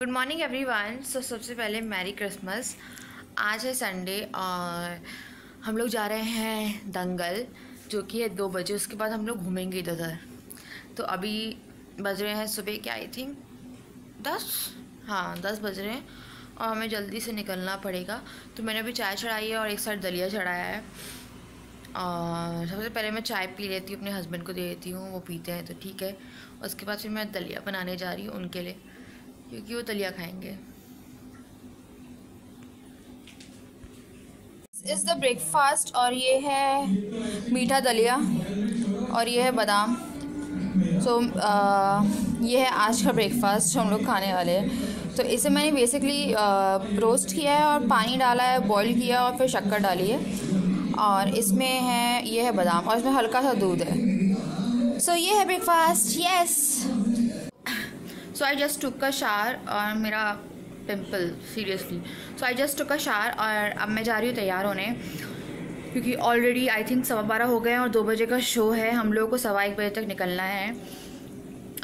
Good morning everyone. सबसे पहले merry Christmas. आज है संडे और हम लोग जा रहे हैं दंगल, जो कि है 2 बजे। उसके बाद हम लोग घूमेंगे इधर उधर। तो अभी बज रहे हैं सुबह क्या आई थिंक 10 बज रहे हैं और हमें जल्दी से निकलना पड़ेगा। तो मैंने अभी चाय चढ़ाई है और एक साइड दलिया चढ़ाया है। और सबसे पहले मैं चाय पी लेती हूँ, अपने हस्बैंड को दे देती हूँ, वो पीते हैं तो ठीक है। उसके बाद फिर मैं दलिया बनाने जा रही हूँ उनके लिए, क्योंकि वो दलिया खाएंगे। इज़ द ब्रेकफास्ट और ये है मीठा दलिया और ये है बादाम। ये है आज का ब्रेकफास्ट जो हम लोग खाने वाले हैं। तो इसे मैंने बेसिकली रोस्ट किया है और पानी डाला है, बॉईल किया और फिर शक्कर डाली है। और इसमें है ये है बादाम और इसमें हल्का सा दूध है। सो ये है breakfast. Yes. So I just took a shower और मेरा pimple seriously. So I just took a shower और अब मैं जा रही हूँ तैयार होने, क्योंकि ऑलरेडी आई थिंक 12:15 हो गए हैं और 2 बजे का शो है। हम लोगों को 1:15 बजे तक निकलना है।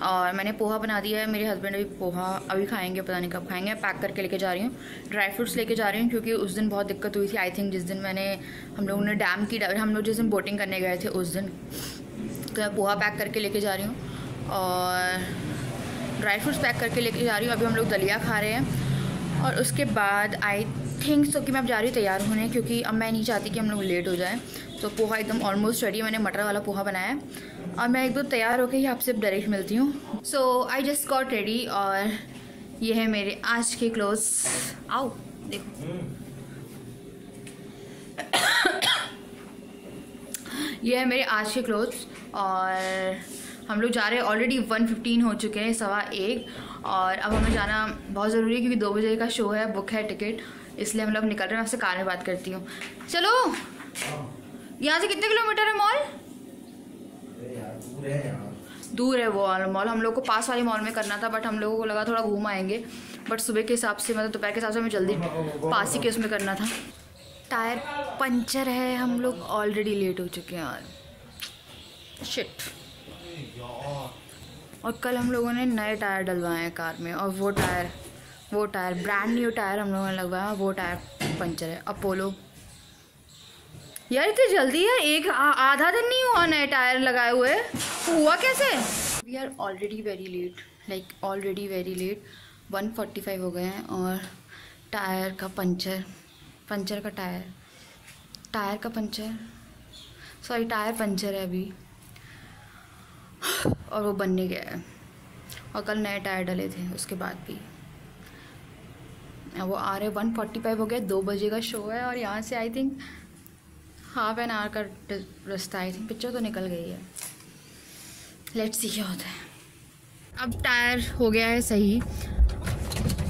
और मैंने पोहा बना दिया है। मेरे हस्बैंड अभी पोहा अभी खाएंगे, पता नहीं कब खाएंगे। पैक करके लेके जा रही हूँ, ड्राई फ्रूट्स लेके जा रही हूँ, क्योंकि उस दिन बहुत दिक्कत हुई थी। आई थिंक जिस दिन हम लोगों ने हम लोग जिस दिन बोटिंग करने गए थे उस दिन। तो मैं पोहा पैक करके लेके जा रही हूँ और ड्राई फ्रूट्स पैक करके लेके जा रही हूँ। अभी हम लोग दलिया खा रहे हैं और उसके बाद आई थिंक सो कि मैं अब जा रही हूँ तैयार होने, क्योंकि अब मैं नहीं चाहती कि हम लोग लेट हो जाए। तो पोहा एकदम ऑलमोस्ट रेडी है। मैंने मटर वाला पोहा बनाया है और मैं एकदम तैयार होकर ही आपसे डायरेक्ट मिलती हूँ। सो आई जस्ट गॉट रेडी और ये है मेरे आज के क्लोथ्स। आओ देखो, ये है मेरे आज के क्लोथ्स। और हम लोग जा रहे हैं, ऑलरेडी 1:15 हो चुके हैं, 1:15। और अब हमें जाना बहुत ज़रूरी है, क्योंकि 2 बजे का शो है, बुक है टिकट, इसलिए हम लोग निकल रहे हैं। आपसे कार में बात करती हूँ। चलो, यहाँ से कितने किलोमीटर है मॉल? दूर है वो मॉल। हम लोग को पास वाले मॉल में करना था, बट हम लोगों को लगा थोड़ा घूम आएंगे। बट सुबह के हिसाब से, मतलब दोपहर के हिसाब से हमें जल्दी पास ही के उसमें करना था। टायर पंचर है, हम लोग ऑलरेडी लेट हो चुके हैं यार, शिट। और कल हम लोगों ने नए टायर डलवाए हैं कार में, और वो टायर ब्रांड न्यू टायर हम लोगों ने लगवाया, वो टायर पंचर है। अपोलो यार, इतनी जल्दी है, एक आधा दिन नहीं हुआ नए टायर लगाए हुए, हुआ कैसे? We are already very late, like already very late. 1:45 हो गए हैं और टायर का पंचर है अभी, और वो बनने गया है। और कल नए टायर डले थे उसके बाद भी। वो आ रहे 1:45 हो गया, 2 बजे का शो है और यहाँ से आई थिंक ½ एन आवर का रास्ता। आई थिंक पिक्चर तो निकल गई है, लेट्स सी क्या होता है। अब टायर हो गया है सही।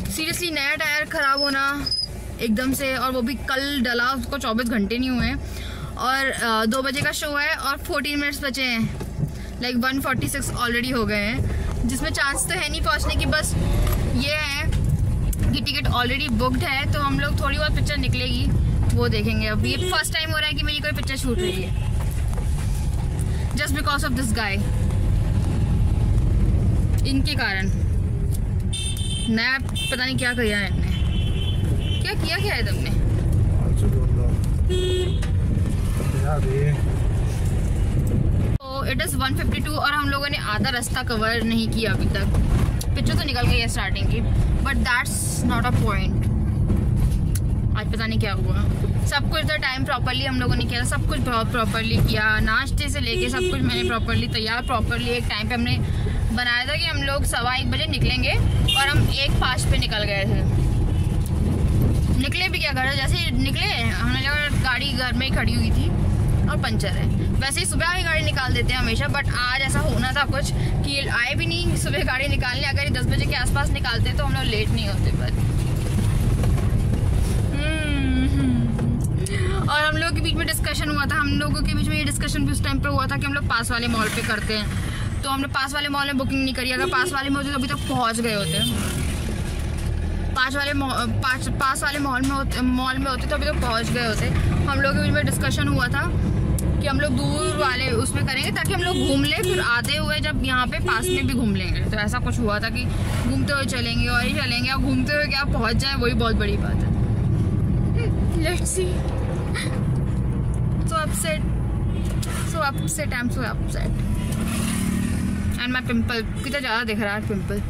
सीरियसली नया टायर ख़राब होना एकदम से, और वो भी कल डला, उसको 24 घंटे नहीं हुए हैं। और 2 बजे का शो है और 14 मिनट्स बचे हैं, लाइक 1:46 ऑलरेडी हो गए हैं, जिसमें चांस तो है नहीं पहुंचने की। बस ये है कि टिकट ऑलरेडी बुकड है, तो हम लोग थोड़ी बहुत पिक्चर निकलेगी वो देखेंगे। अब ये फर्स्ट टाइम हो रहा है कि मेरी कोई पिक्चर शूट रही है, just because of this guy. इनके कारण नया पता नहीं क्या किया है इनने। क्या है तुमने? इट इज़ 1:52 और हम लोगों ने आधा रास्ता कवर नहीं किया अभी तक। पिक्चर तो निकल गई है स्टार्टिंग की, but that's not a point. आज पता नहीं क्या हुआ। सब कुछ तो टाइम प्रॉपरली हम लोगों ने किया, सब कुछ बहुत प्रॉपरली किया, नाश्ते से लेके सब कुछ मैंने प्रॉपरली तैयार, प्रॉपरली एक टाइम पे हमने बनाया था कि हम लोग 1:15 बजे निकलेंगे, और हम 1:05 पे निकल गए थे। निकले भी क्या, घर जैसे ही निकले हमने लगा गाड़ी घर में ही खड़ी हुई थी और पंचर है। वैसे ही सुबह ही गाड़ी निकाल देते हैं हमेशा, बट आज ऐसा होना था कुछ कि आए भी नहीं सुबह गाड़ी निकालने। अगर 10 बजे के आसपास निकालते तो हम लोग लेट नहीं होते। पर और हम लोगों के बीच में डिस्कशन हुआ था, हम लोगों के बीच में ये डिस्कशन भी उस टाइम पे हुआ था कि हम लोग पास वाले मॉल पे करते हैं। तो हमने पास वाले मॉल में बुकिंग नहीं करी। अगर पास वाले में होते तो अभी तक पहुँच गए होते। पास वाले मॉल में होते तो अभी तक पहुँच गए होते। हम लोगों के बीच में डिस्कशन हुआ था कि हम लोग दूर वाले उसमें करेंगे ताकि हम लोग घूम ले, फिर आते हुए जब यहाँ पे पास में भी घूम लेंगे। तो ऐसा कुछ हुआ था कि घूमते हुए चलेंगे और ही चलेंगे, और घूमते हुए क्या पहुँच जाए वही बहुत बड़ी बात है। Let's C. So upset, I'm so upset. And my pimple, कितना ज़्यादा दिख रहा है पिंपल।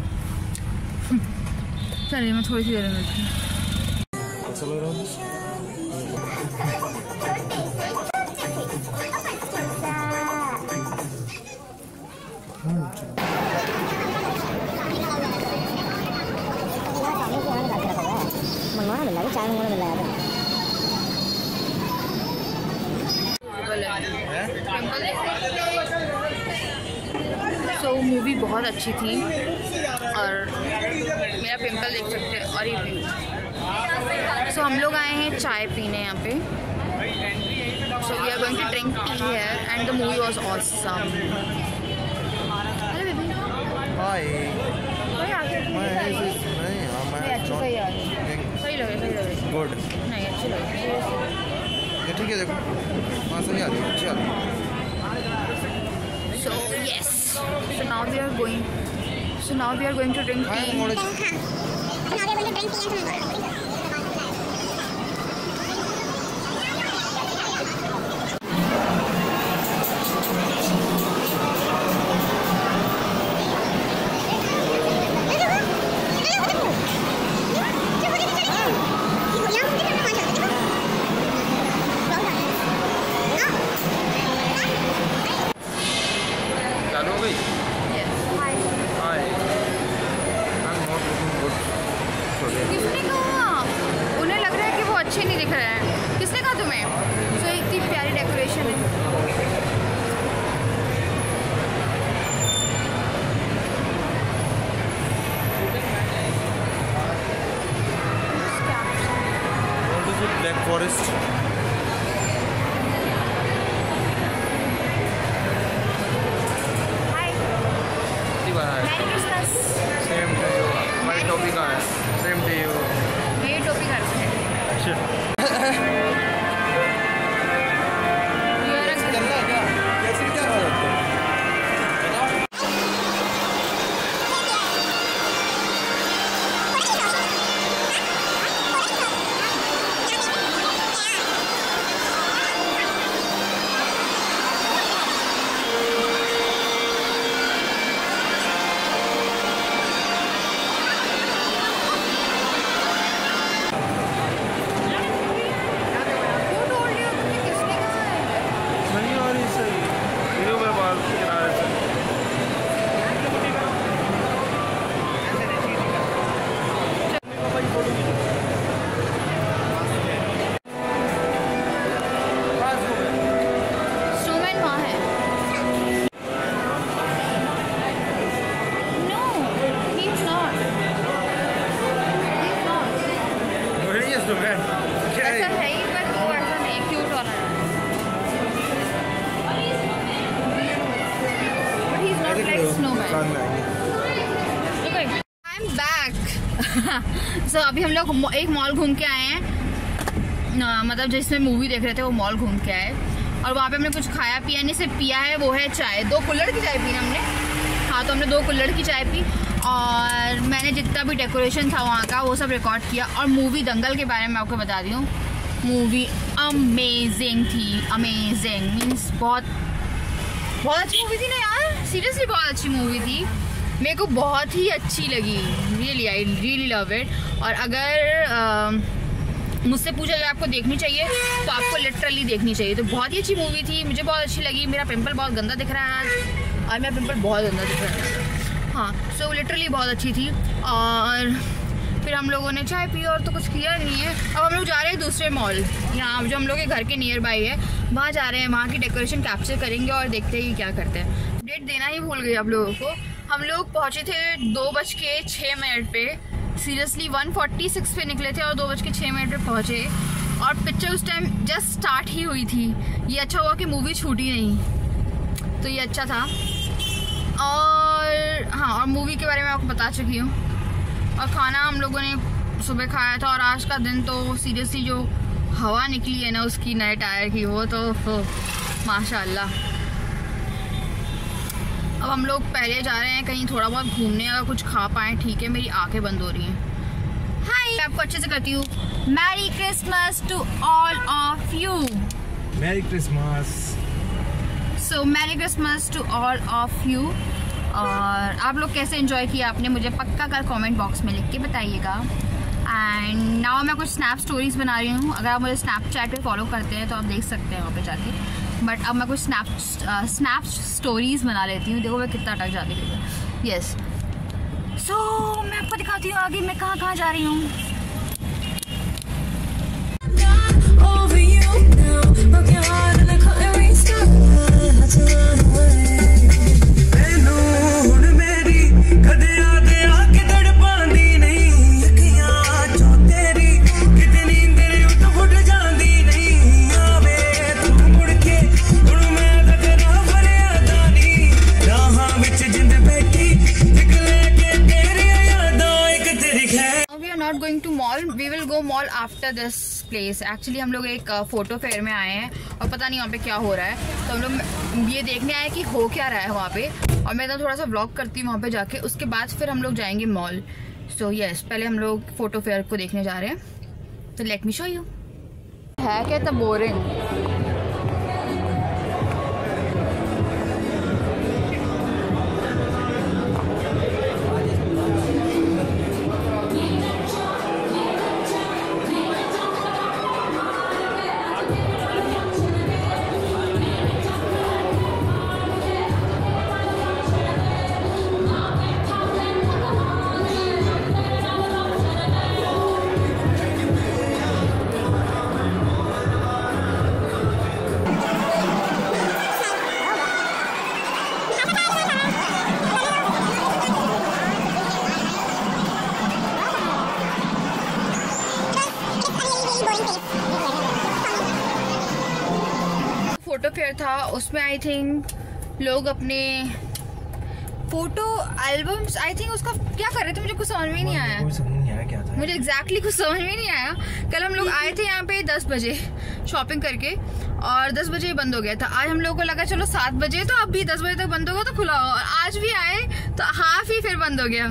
चलिए मैं थोड़ी सी देर में मिलती हूँ। सो मूवी बहुत अच्छी थी और मेरा पिंपल देख सकते हैं और ये व्यू। सो हम लोग आए हैं चाय पीने यहाँ पे। So we are going to drink tea here and the movie was awesome. Hello baby. Hi. सही लगे गुड। नहीं अच्छी लगे ये ठीक है, देखो वहाँ से नहीं आ रही, अच्छी आ रही। So yes, so now we are going to drink tea. किसने कहा? उन्हें लग रहा है कि वो अच्छे नहीं दिख रहे हैं। किसने कहा तुम्हें? सो इतनी प्यारी डेकोरेशन है। Black forest. Same to you. हमारी टॉपी कहाँ है? Same to you. मेरी टोपी घर पे है। अच्छा। सो अभी हम लोग एक मॉल घूम के आए हैं, मतलब जिसमें मूवी देख रहे थे वो मॉल घूम के आए, और वहाँ पे हमने कुछ खाया पिया नहीं, सिर्फ पिया है वो है चाय। 2 कुल्हड़ की चाय पी हमने। हाँ, तो हमने 2 कुल्हड़ की चाय पी और मैंने जितना भी डेकोरेशन था वहाँ का वो सब रिकॉर्ड किया। और मूवी दंगल के बारे में आपको बता दी हूँ, मूवी अमेजिंग थी। अमेजिंग मीन्स बहुत अच्छी मूवी थी ना यार, सीरियसली बहुत अच्छी मूवी थी। मेरे को बहुत ही अच्छी लगी, really I really love it. और अगर मुझसे पूछा जाए आपको देखनी चाहिए तो आपको लिटरली देखनी चाहिए। तो बहुत ही अच्छी मूवी थी, मुझे बहुत अच्छी लगी। मेरा पिंपल बहुत गंदा दिख रहा है आज, और मेरा पिंपल बहुत गंदा दिख रहा है। हाँ, सो लिटरली बहुत अच्छी थी। और फिर हम लोगों ने चाय पी और तो कुछ किया नहीं है। अब हम लोग जा रहे हैं दूसरे मॉल, यहाँ जो हम लोग के घर के नियर बाई है, वहाँ जा रहे हैं। वहाँ की डेकोरेशन कैप्चर करेंगे और देखते हैं कि क्या करते हैं। डेट देना ही भूल गई आप लोगों को। हम लोग पहुँचे थे 2:06 पे, सीरियसली 1:46 पे निकले थे और 2:06 पे पहुँचे। और पिक्चर उस टाइम जस्ट स्टार्ट ही हुई थी। ये अच्छा हुआ कि मूवी छूटी नहीं, तो ये अच्छा था। और हाँ, और मूवी के बारे में आपको बता चुकी हूँ। और खाना हम लोगों ने सुबह खाया था। और आज का दिन तो सीरियसली जो हवा निकली है ना उसकी, नए टायर की, वो तो माशाल्लाह। अब हम लोग पहले जा रहे हैं कहीं थोड़ा बहुत घूमने, अगर कुछ खा पाएँ ठीक है। मेरी आंखें बंद हो रही हैं। हाय, आपको अच्छे से करती हूँ। Merry Christmas to all of you. Merry Christmas. So merry Christmas to all of you. और आप लोग कैसे एंजॉय किया आपने, मुझे पक्का कर कमेंट बॉक्स में लिख के बताइएगा। एंड नाउ मैं कुछ स्नैप स्टोरीज बना रही हूँ। अगर आप मुझे स्नैपचैट पे फॉलो करते हैं तो आप देख सकते हैं वहाँ पे जाके। बट अब मैं कुछ स्नैप स्टोरीज बना लेती हूँ। देखो मैं कितना अटक जाती हूँ। यस, सो मैं आपको दिखाती हूँ आगे मैं कहाँ कहाँ जा रही हूँ। Going to mall, we will go mall after this place. Actually हम लोग एक फोटो फेयर में आए हैं और पता नहीं वहाँ पे क्या हो रहा है, तो हम लोग ये देखने आए कि हो क्या रहा है वहाँ पे। और मैं तो थोड़ा सा व्लॉग करती हूँ वहाँ पे जाके, उसके बाद फिर हम लोग जाएंगे मॉल। सो यस, पहले हम लोग फोटो फेयर को देखने जा रहे हैं, तो लेट मी शो यू। है क्या इतना बोरिंग? फोटो फेयर था, उसमें आई थिंक लोग अपने फोटो एल्बम्स, आई थिंक उसका क्या कर रहे थे, मुझे कुछ समझ में नहीं आया। क्या था? मुझे एग्जैक्टली कुछ समझ में नहीं आया। कल हम लोग आए थे यहाँ पे 10 बजे शॉपिंग करके और 10 बजे बंद हो गया था। आज हम लोगों को लगा चलो 7 बजे, तो अब भी 10 बजे तक बंद होगा तो खुला हो, और आज भी आए तो हाफ ही फिर बंद हो गया।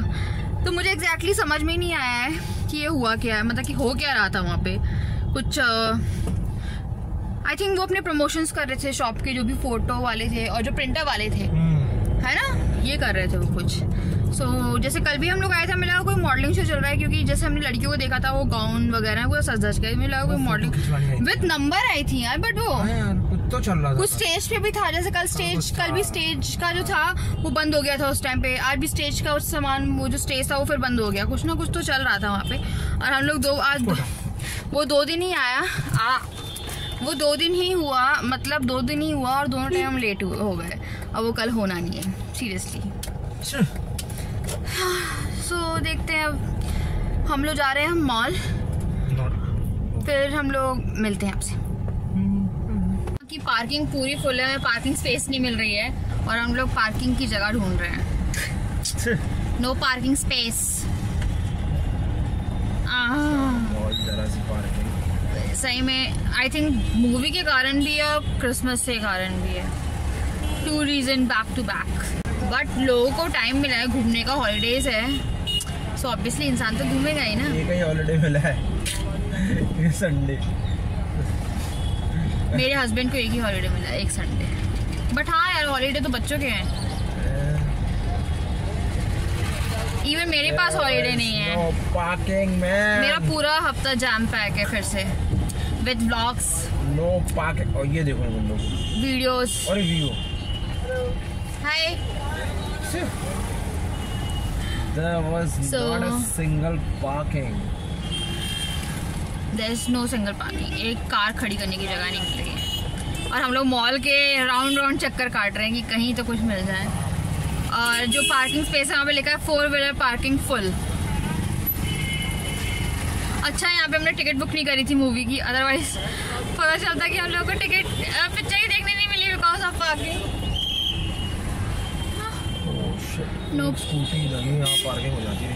तो मुझे एग्जैक्टली समझ में नहीं आया है कि ये हुआ क्या है, मतलब कि हो क्या रहा था वहाँ पे। कुछ आई थिंक वो अपने प्रमोशंस कर रहे थे शॉप के, जो भी फोटो वाले थे और जो प्रिंटर वाले थे, है ना, ये कर रहे थे वो कुछ। सो जैसे कल भी हम लोग आए थे, मिला कोई मॉडलिंग शो चल रहा है, क्योंकि जैसे हमने लड़कियों को देखा था वो गाउन वगैरह वो सज धज के, मिला कोई मॉडलिंग विद नंबर आई थी यार, बट वो कुछ तो चल रहा था, कुछ स्टेज पे भी था। जैसे कल भी स्टेज का जो था वो बंद हो गया था उस टाइम पे, आज भी स्टेज का उस सामान, वो जो स्टेज था वो फिर बंद हो गया। कुछ ना कुछ तो चल रहा था वहाँ पे। और हम लोग वो 2 दिन ही आया, वो 2 दिन ही हुआ, मतलब 2 दिन ही हुआ और दोनों टाइम हम लेट हो गए। अब वो कल होना नहीं है सीरियसली। सो देखते हैं, अब हम लोग जा रहे हैं मॉल, फिर हम लोग मिलते हैं आपसे। कि पार्किंग पूरी फुल है, पार्किंग स्पेस नहीं मिल रही है और हम लोग पार्किंग की जगह ढूंढ रहे हैं। No parking space. सही में आई थिंक मूवी के कारण भी है और क्रिसमस के कारण भी है, 2 reason back to back. But लोगों को टाइम मिला है घूमने का, हॉलीडेज है, सो ऑब्वियसली इंसान तो घूमेगा ही ना। ये कहीं हॉलीडे मिला है संडे। मेरे हस्बैंड को एक ही हॉलीडे मिला है, एक संडे। बट हाँ यार, हॉलीडे तो बच्चों के हैं, इवन मेरे पास हॉलीडे नहीं है। पार्किंग में मेरा पूरा हफ्ता जैम पैक है फिर से, विद व्लॉग्स, नो पार्किंग। और ये देखो वीडियोस और view. Hi. There was not a single parking. There is no single parking. एक कार खड़ी करने की जगह नहीं मिल रही है और हम लोग मॉल के राउंड चक्कर काट रहे हैं कि कहीं तो कुछ मिल जाए। और जो पार्किंग स्पेस है वहाँ पे लिखा है 4 व्हीलर पार्किंग फुल। अच्छा, यहाँ पे हमने टिकट बुक नहीं करी थी मूवी की, अदरवाइज पता चलता कि हम लोग को टिकट पिक्चर ही देखने नहीं मिली because of parking. No scooty लगी, यहाँ पार्किंग हो जाती है।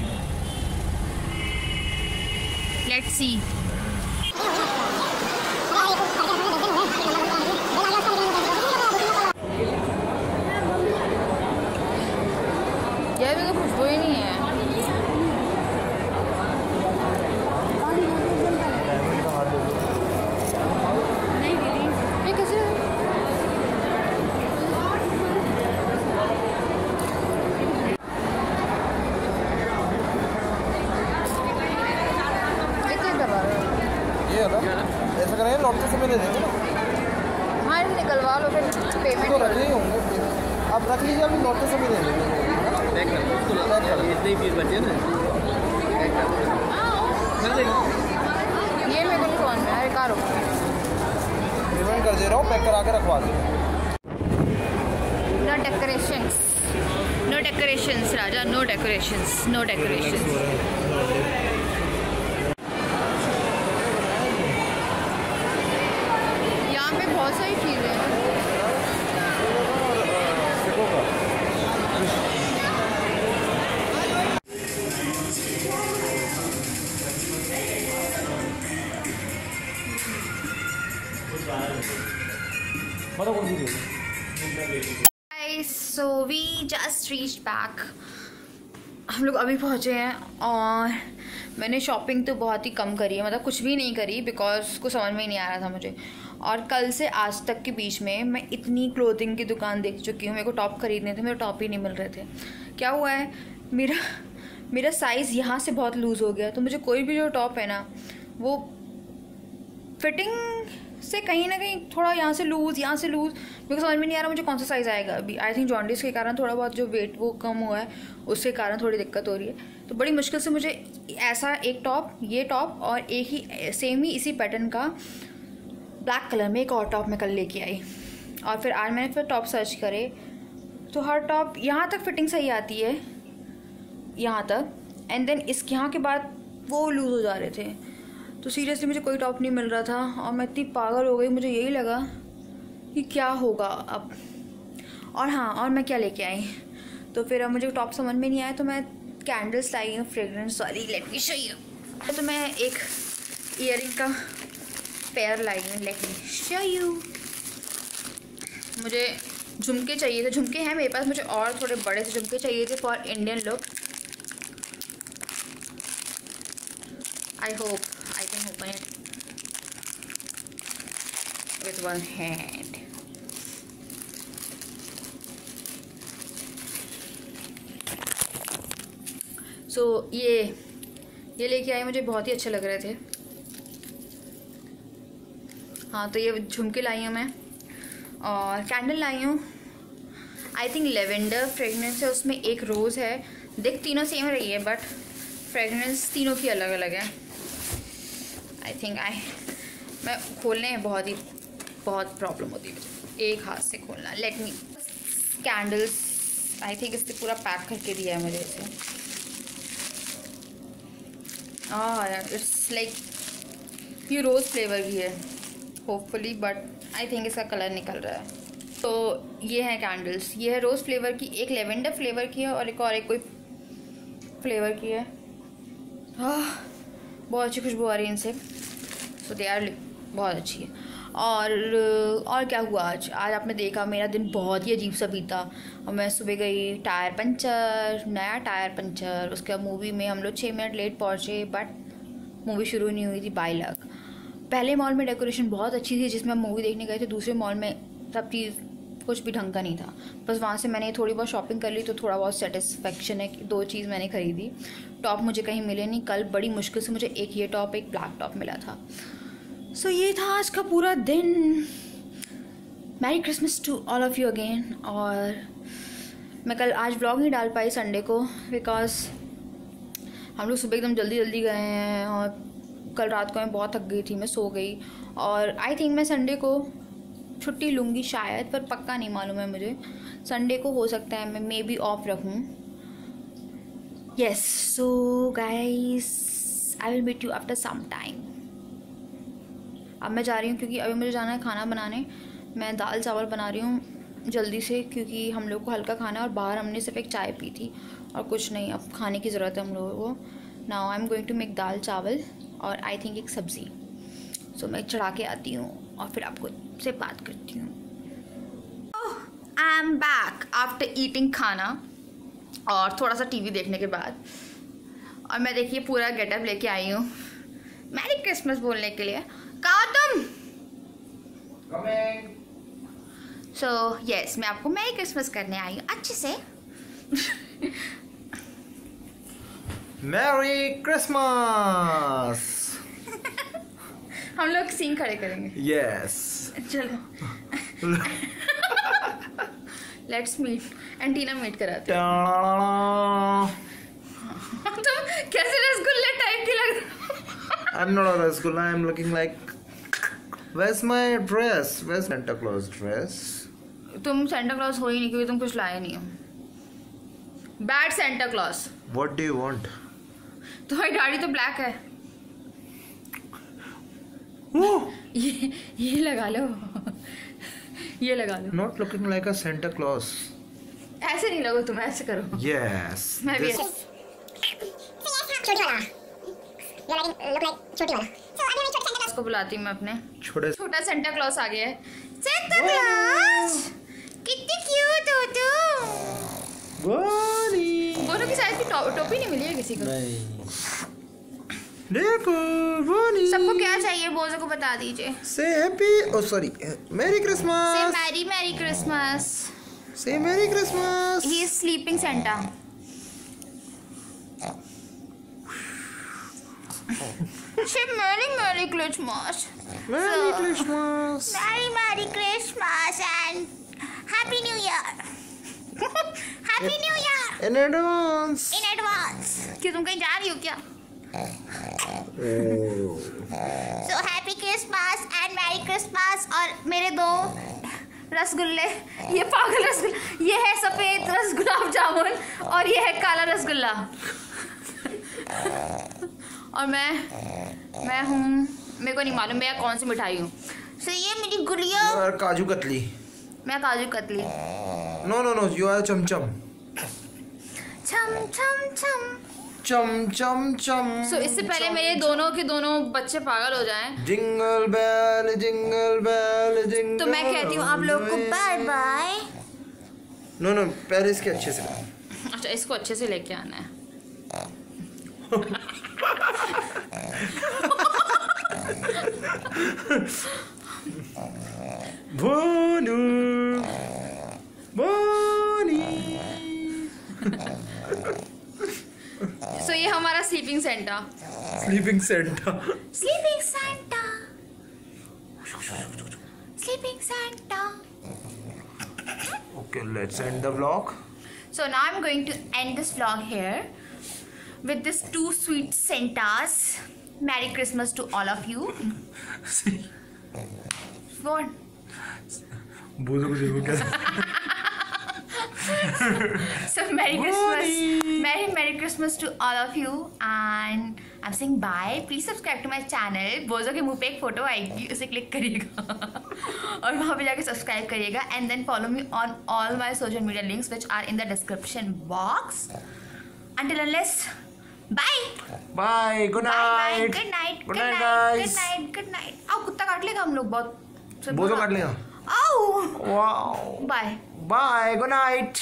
Let's see. लौटते समय ले देंगे ना। हाँ निकलवा लो फिर पेमेंट तो रख ही होंगे, आप रख लीजिए, अभी लौटते समय ले लेंगे। इतनी फीस बची है ना, ये मेरे को फोन में अरे कारो पेमेंट कर दे रहा हूँ, पैक करा के रखवा दो। नो डेकोरेशंस, नो डेकोरेशंस राजा, नो डेकोरेशंस, नो डेकोरेशंस। यहाँ पे बहुत सारी चीज़ें हैं। So we just reached back. हम लोग अभी पहुँचे हैं और मैंने शॉपिंग तो बहुत ही कम करी है, मतलब कुछ भी नहीं करी बिकॉज कुछ समझ में ही नहीं आ रहा था मुझे। और कल से आज तक के बीच में मैं इतनी क्लोथिंग की दुकान देख चुकी हूँ। मेरे को टॉप खरीदने थे, मेरे टॉप ही नहीं मिल रहे थे। क्या हुआ है, मेरा साइज़ यहाँ से बहुत लूज़ हो गया, तो मुझे कोई भी जो टॉप है ना वो फिटिंग से कहीं ना कहीं थोड़ा यहाँ से लूज़ मेरे को समझ में नहीं आ रहा मुझे कौन सा साइज़ आएगा। अभी आई थिंक जॉन्डिस के कारण थोड़ा बहुत जो वेट वो कम हुआ है, उसके कारण थोड़ी दिक्कत हो रही है। तो बड़ी मुश्किल से मुझे ऐसा एक टॉप, ये टॉप और एक ही सेम ही इसी पैटर्न का ब्लैक कलर में एक और टॉप मैं कल लेके आई। और फिर आज मैंने फिर टॉप सर्च करे तो हर टॉप यहाँ तक फिटिंग सही आती है, यहाँ तक, एंड देन इस यहाँ के बाद वो लूज़ हो जा रहे थे। तो सीरियसली मुझे कोई टॉप नहीं मिल रहा था और मैं इतनी पागल हो गई, मुझे यही लगा कि क्या होगा अब। और हाँ, और मैं क्या लेके आई, तो फिर अब मुझे टॉप समझ में नहीं आया तो मैं कैंडल्स लाई हूँ फ्रेगरेंस वाली, लेट मी शो यू। तो मैं एक ईयरिंग का पेयर लाई हूँ, लेट मी शो यू। मुझे झुमके चाहिए थे, झुमके हैं मेरे पास, मुझे और थोड़े बड़े से झुमके चाहिए थे for Indian look. I hope I can open it with one hand. So ये लेके आई, मुझे बहुत ही अच्छे लग रहे थे। हाँ, तो ये झुमके लाई हूँ मैं और कैंडल लाई हूँ। आई थिंक लेवेंडर फ्रेगनेंस है, उसमें एक रोज़ है। दिख तीनों सेम रही है बट फ्रेगनेंस तीनों की अलग अलग है। आई थिंक मैं खोलने में बहुत प्रॉब्लम होती है मुझे, एक हाथ से खोलना। Let me candles, I think इससे पूरा पैक करके दिया है मुझे इसे। इट्स लाइक ये रोज़ फ्लेवर भी है होपफुली, बट आई थिंक इसका कलर निकल रहा है। तो ये है कैंडल्स, ये है रोज़ फ्लेवर की, एक लेवेंडर फ्लेवर की है और एक कोई फ्लेवर की है। बहुत अच्छी खुशबू आ रही है इनसे, सो दे आर बहुत अच्छी है। और क्या हुआ आज आपने देखा मेरा दिन बहुत ही अजीब सा बीता। और मैं सुबह गई, टायर पंचर, नया टायर पंचर। उसके बाद मूवी में हम लोग 6 मिनट लेट पहुँचे, बट मूवी शुरू नहीं हुई थी बाय लक। पहले मॉल में डेकोरेशन बहुत अच्छी थी जिसमें हम मूवी देखने गए थे, दूसरे मॉल में सब चीज़ कुछ भी ढंग का नहीं था। बस वहाँ से मैंने थोड़ी बहुत शॉपिंग कर ली तो थोड़ा बहुत सेटिस्फेक्शन है कि 2 चीज़ मैंने खरीदी। टॉप मुझे कहीं मिले नहीं, कल बड़ी मुश्किल से मुझे एक ये टॉप, एक ब्लैक टॉप मिला था। सो ये था आज का पूरा दिन। Merry Christmas to all of you again. और मैं आज व्लॉग नहीं डाल पाई संडे को बिकॉज हम लोग सुबह एकदम जल्दी गए हैं और कल रात को मैं बहुत थक गई थी, मैं सो गई। और आई थिंक मैं संडे को छुट्टी लूँगी शायद, पर पक्का नहीं मालूम है मुझे। संडे को हो सकता है मैं मे बी ऑफ रखूँ। Yes, so guys I will meet you after some time. अब मैं जा रही हूँ क्योंकि अभी मुझे जाना है खाना बनाने। मैं दाल चावल बना रही हूँ जल्दी से क्योंकि हम लोग को हल्का खाना है और बाहर हमने सिर्फ एक चाय पी थी और कुछ नहीं, अब खाने की ज़रूरत है हम लोगों को। Now I am going to make dal chawal और आई थिंक एक सब्ज़ी। सो मैं चढ़ा के आती हूँ और फिर आपको से बात करती हूँ। I am back after eating खाना और थोड़ा सा टीवी देखने के बाद। और मैं देखिए पूरा गेटअप लेके आई हूँ मैरी क्रिसमस बोलने के लिए। कहाँ तुम? सो यस, मैं आपको मैरी क्रिसमस करने आई हूँ अच्छे से। Merry Christmas. हम लोग सीन खड़े करेंगे। यस चलो लेट्स मीट। एंटीना मीट कराते हैं। तुम कैसे रसगुल्ले टाइप की लग रहे हो? I'm not a rasgulla. I'm looking like. Where's my dress? Where's Santa Claus dress? तुम सेंटा क्लॉज हो ही नहीं क्योंकि तुम कुछ लाए नहीं हो। Bad Santa Claus. What do you want? तुम्हारी दाढ़ी तो ब्लैक है। Oh, ये लगा लो। ये लगा लो। not looking like a Santa Claus. ऐसे नहीं लगो तुम, ऐसे करो। Yes. मैं भी this- छोटी वाला look like छोटी वाला। So अभी हमें छोटे सेंटा इसको बुलाती हूँ मैं अपने। छोटा सेंटा क्लॉज आ गया है। सेंटा क्लॉज कितनी क्यूट हो तुम। Bonnie. दोनों की साइज की टोपी नहीं मिली है किसी को। नहीं। देखो Bonnie. सबको क्या चाहिए बोझो को बता दीजिए। Say happy. Oh sorry. Merry Christmas. Say Merry Christmas. Say Merry Christmas. He is sleeping Santa. Say Merry Christmas. Merry Christmas. Merry Christmas and Happy New Year. Happy New Year In advance. in advance. क्यों तुम कहीं जा रही हो क्या? Oh. So Happy Christmas and Merry Christmas और मेरे दो रसगुल्ले। ये पागल रसगुल्ला, ये है सफेद गुलाब जामुन और ये है काला रसगुल्ला। और मैं हूँ, मेरे को नहीं मालूम मैं कौन सी मिठाई हूँ। So ये मेरी गुड़िया। और काजू कतली। मैं kaju katli. No, you are चमचम। छम छम छम। चम। So इससे पहले मेरे दोनों के दोनों बच्चे पागल हो जाएं, जिंगल बेल जिंगल। तो मैं कहती हूँ आप लोग को बाय बाय। नो पहले इसके अच्छे से गाओ। अच्छा इसको अच्छे से लेके आना है। Bonnie. So ये हमारा sleeping Santa. Sleeping Santa. Sleeping Santa. Sleeping Santa. Okay, let's end the vlog. So now I'm going to end this vlog here with these two sweet Santas. Merry Christmas to all of you. What? बोलो कुछ देखो कैसे। So Merry Christmas to all of you and I'm saying bye. Please subscribe to my channel. बोझो के मुंह पे एक photo आएगी, उसे क्लिक करिएगा और वहाँ पे जाके सब्सक्राइब करिएगा and then follow me on all my social media links which are in the description box. Until unless, bye. Bye. Good night. Good night. Good night, guys. Good night. आओ कुत्ता काट लेगा हम लोग बहुत। बोलो काट लेगा। आओ। Wow. Bye. Bye. Good night.